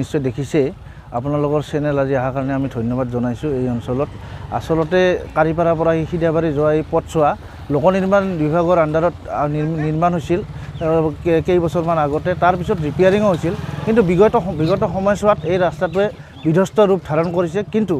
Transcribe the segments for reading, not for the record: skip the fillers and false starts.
নিশ্চয় দেখিছে আপোনালোকৰ চেনেল আজি অহাৰ কাৰণে আমি ধন্যবাদ জনাইছোঁ। এই অঞ্চলত আচলতে কাৰিপাৰাৰ পৰা সিধাবাৰী যোৱা এই পথছোৱা লোক নিৰ্মাণ বিভাগৰ আণ্ডাৰত নিৰ্মাণ হৈছিল কেইবছৰমান আগতে, তাৰপিছত ৰিপেয়াৰিঙো হৈছিল, কিন্তু বিগত সময়ছোৱাত এই ৰাস্তাটোৱে বিধ্বস্ত ৰূপ ধাৰণ কৰিছে। কিন্তু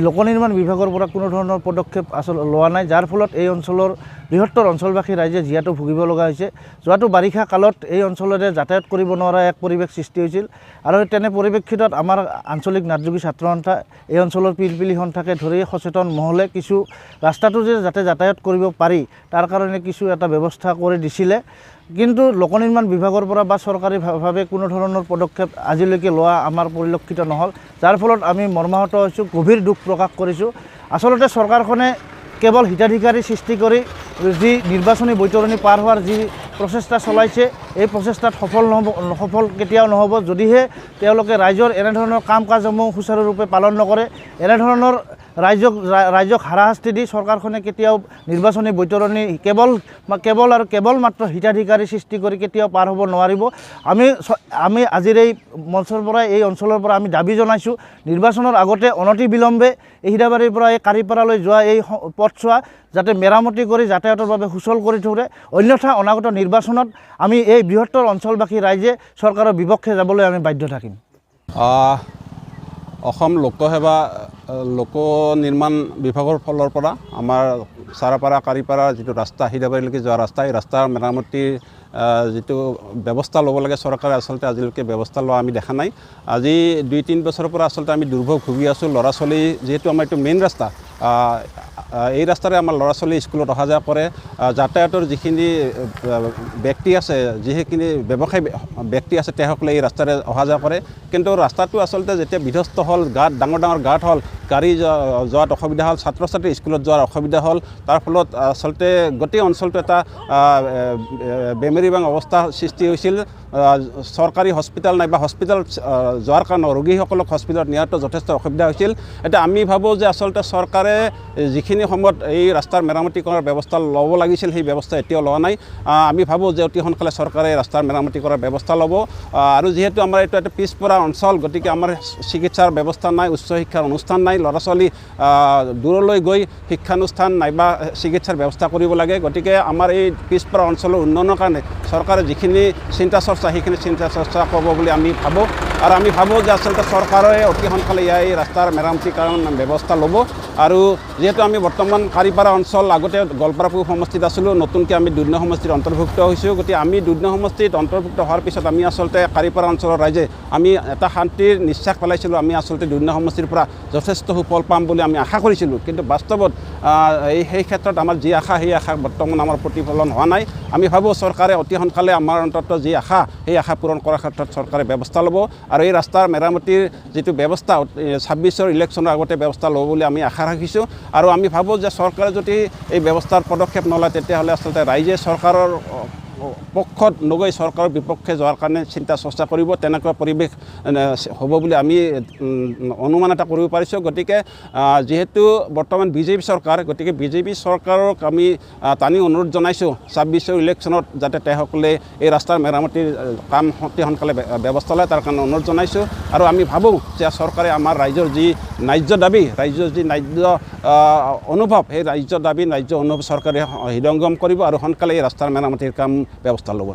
লোক নিৰ্মাণ বিভাগৰ পৰা কোনো ধৰণৰ পদক্ষেপ লোৱা নাই, যাৰ ফলত এই অঞ্চলৰ বৃহত্তৰ অঞ্চলবাসী ৰাইজে জীয়াতু ভুগিব লগা হৈছে। যোৱাটো বাৰিষা কালত এই অঞ্চলেৰে যাতায়াত কৰিব নোৱাৰা এক পৰিৱেশ সৃষ্টি হৈছিল, আৰু তেনে পৰিপ্ৰেক্ষিতত আমাৰ আঞ্চলিক নাটযোগী ছাত্ৰ সন্থা, এই অঞ্চলৰ পিলপিলি সন্থাকে ধৰি সচেতন মহলে কিছু ৰাস্তাটো যাতে যাতায়াত কৰিব পাৰি তাৰ কাৰণে কিছু এটা ব্যৱস্থা কৰি দিছিলে, কিন্তু লোক নিৰ্মাণ বিভাগৰ পৰা বা চৰকাৰীভাৱে কোনো ধৰণৰ পদক্ষেপ আজিলৈকে লোৱা আমাৰ পৰিলক্ষিত নহ'ল, যাৰ ফলত আমি মৰ্মাহত হৈছোঁ, গভীৰ দুখ প্ৰকাশ কৰিছোঁ। আচলতে চৰকাৰখনে কেৱল হিতাধিকাৰী সৃষ্টি কৰি যি নিৰ্বাচনী বৈতৰণি পাৰ হোৱাৰ যি প্ৰচেষ্টা চলাইছে, এই প্ৰচেষ্টাত সফল কেতিয়াও নহ'ব যদিহে তেওঁলোকে ৰাইজৰ এনেধৰণৰ কাম কাজসমূহ সুচাৰুৰূপে পালন নকৰে। এনেধৰণৰ ৰাইজক হাৰাশাস্তি দি চৰকাৰখনে কেতিয়াও নিৰ্বাচনী বৈতৰণি কেৱল মাত্ৰ হিতাধিকাৰী সৃষ্টি কৰি কেতিয়াও পাৰ হ'ব নোৱাৰিব। আমি আজিৰ এই মঞ্চৰ পৰা, এই অঞ্চলৰ পৰা আমি দাবী জনাইছোঁ, নিৰ্বাচনৰ আগতে অনতিবিলম্বে এই সিধাবাৰীৰ পৰা এই কাৰিপাৰালৈ যোৱা এই পথছোৱা যাতে মেৰামতি কৰি যাতায়াতৰ বাবে সুচল কৰি তোলে, অন্যথা অনাগত নিৰ্বাচনত আমি এই বৃহত্তৰ অঞ্চলবাসী ৰাইজে চৰকাৰৰ বিপক্ষে যাবলৈ আমি বাধ্য থাকিম। অসম লোকসেৱা লোক নিৰ্মাণ বিভাগৰ ফালৰ পৰা আমাৰ চাৰাপাৰা কাৰিপাৰা যিটো ৰাস্তা, সিধাবাৰীলৈকে যোৱা ৰাস্তা, এই ৰাস্তাৰ মেৰামতিৰ যিটো ব্যৱস্থা ল'ব লাগে চৰকাৰে আচলতে আজিলৈকে ব্যৱস্থা লোৱা আমি দেখা নাই। আজি 2-3 বছৰৰ পৰা আচলতে আমি দুৰ্ভোগ ভুগি আছোঁ। ল'ৰা ছোৱালী যিহেতু আমাৰ এইটো মেইন ৰাস্তা, এই ৰাস্তাৰে আমাৰ ল'ৰা ছোৱালী স্কুলত অহা যোৱা কৰে, যাতায়াতৰ যিখিনি ব্যক্তি আছে, যিখিনি ব্যৱসায়ী ব্যক্তি আছে, তেওঁসকলে এই ৰাস্তাৰে অহা যোৱা কৰে, কিন্তু ৰাস্তাটো আচলতে যেতিয়া বিধ্বস্ত হ'ল, ডাঙৰ গাঁত হ'ল, গাড়ী যোৱাত অসুবিধা হ'ল, ছাত্ৰ ছাত্ৰী স্কুলত যোৱাৰ অসুবিধা হ'ল, তাৰ ফলত আচলতে গোটেই অঞ্চলটো এটা বেমেৰিবাং অৱস্থা সৃষ্টি হৈছিল। চৰকাৰী হস্পিটেল নাইবা হস্পিটেল যোৱাৰ কাৰণে ৰোগীসকলক হস্পিটেলত নিয়াটো যথেষ্ট অসুবিধা হৈছিল। এতিয়া আমি ভাবোঁ যে আচলতে চৰকাৰে যিখিনি সময়ত এই ৰাস্তাৰ মেৰামতি কৰাৰ ব্যৱস্থা ল'ব লাগিছিল, সেই ব্যৱস্থা এতিয়াও লোৱা নাই। আমি ভাবোঁ যে অতি সোনকালে চৰকাৰে ৰাস্তাৰ মেৰামতি কৰাৰ ব্যৱস্থা ল'ব। আৰু যিহেতু আমাৰ এইটো এটা পিছপৰা অঞ্চল, গতিকে আমাৰ চিকিৎসাৰ ব্যৱস্থা নাই, উচ্চ শিক্ষাৰ অনুষ্ঠান নাই, ল'ৰা ছোৱালী দূৰলৈ গৈ শিক্ষানুষ্ঠান নাইবা চিকিৎসাৰ ব্যৱস্থা কৰিব লাগে। গতিকে আমাৰ এই পিছপৰা অঞ্চলৰ উন্নয়নৰ কাৰণে চৰকাৰে যিখিনি চিন্তা চৰ্চা, সেইখিনি চিন্তা চৰ্চা কৰিব বুলি আমি ভাবোঁ। আৰু আমি ভাবোঁ যে আচলতে চৰকাৰে অতি সোনকালে এই ৰাস্তাৰ মেৰামতিৰ কাৰণে ব্যৱস্থা ল'ব। আৰু যিহেতু আমি বৰ্তমান কাৰিপাৰা অঞ্চল, আগতে গোৱালপাৰা পূব সমষ্টিত আছিলোঁ, নতুনকৈ আমি দুধনৈ সমষ্টিত অন্তৰ্ভুক্ত হৈছোঁ। গতিকে আমি দুধনৈ সমষ্টিত অন্তৰ্ভুক্ত হোৱাৰ পিছত আমি আচলতে কাৰিপাৰা অঞ্চলৰ ৰাইজে আমি এটা শান্তিৰ নিশ্বাস পেলাইছিলোঁ। আমি আচলতে দুধনৈ সমষ্টিৰ পৰা যথেষ্ট সুফল পাম বুলি আমি আশা কৰিছিলোঁ, কিন্তু বাস্তৱত সেই ক্ষেত্ৰত আমাৰ যি আশা, সেই আশা বৰ্তমান আমাৰ প্ৰতিফলন হোৱা নাই। আমি ভাবোঁ চৰকাৰে অতি সোনকালে আমাৰ অন্তত যি আশা, সেই আশা পূৰণ কৰাৰ ক্ষেত্ৰত চৰকাৰে ব্যৱস্থা ল'ব, আৰু এই ৰাস্তাৰ মেৰামতিৰ যিটো ব্যৱস্থা 26ৰ ইলেকশ্যনৰ আগতে ব্যৱস্থা ল'ব বুলি আমি আশা ৰাখিছোঁ। আৰু আমি ভাবোঁ যে চৰকাৰে যদি এই ব্যৱস্থাৰ পদক্ষেপ নলয়, তেতিয়াহ'লে আচলতে ৰাইজে চৰকাৰৰ পক্ষত নগৈ চৰকাৰৰ বিপক্ষে যোৱাৰ কাৰণে চিন্তা চৰ্চা কৰিব, তেনেকুৱা পৰিৱেশ হ'ব বুলি আমি অনুমান এটা কৰিব পাৰিছোঁ। গতিকে যিহেতু বৰ্তমান বিজেপি চৰকাৰ, গতিকে বিজেপি চৰকাৰক আমি টানি অনুৰোধ জনাইছোঁ 26ৰ ইলেকশ্যনত যাতে তেওঁসকলে এই ৰাস্তাৰ মেৰামতিৰ কাম অতি সোনকালে ব্যৱস্থা লয়, তাৰ কাৰণে অনুৰোধ জনাইছোঁ। আৰু আমি ভাবোঁ যে চৰকাৰে আমাৰ ৰাইজৰ যি ন্যায্য দাবী, ৰাইজৰ যি ন্যায্য অনুভৱ, সেই ন্যায্য দাবী, ন্যায্য অনুভৱ চৰকাৰে হৃদয়ংগম কৰিব আৰু সোনকালে এই ৰাস্তাৰ মেৰামতিৰ কাম ব্যৱস্থা ল'ব।